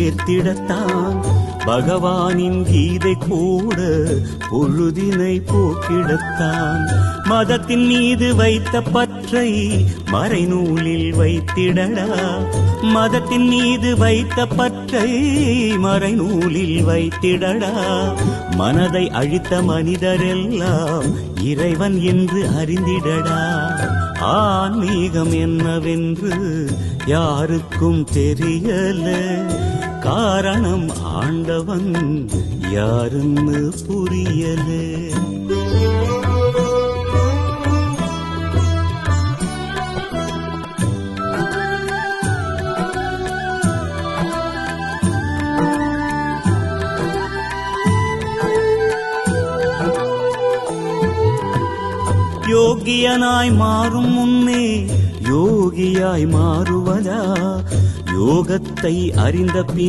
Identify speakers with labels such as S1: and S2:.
S1: சேர்த்திடத்தான் பகவானின் கீதை கூட பொழுதினை போக்கிடத்தான். மதத்தின் மீது வைத்த பற்றை மறைநூலில் வைத்திடடா. மதத்தின் மீது வைத்த பற்றை மறைநூலில் வைத்திடடா. மனதை அழித்த மனிதரெல்லாம் இறைவன் என்று அறிந்திடடா. ஆன்மீகம் என்னவென்று யாருக்கும் தெரியல. காரணம் ஆண்டவன் யாருன்னு புரியல. யோகியனாய் மாறும் முன்னே யோகியாய் மாறுவதா? யோகத்தை அறிந்த பின்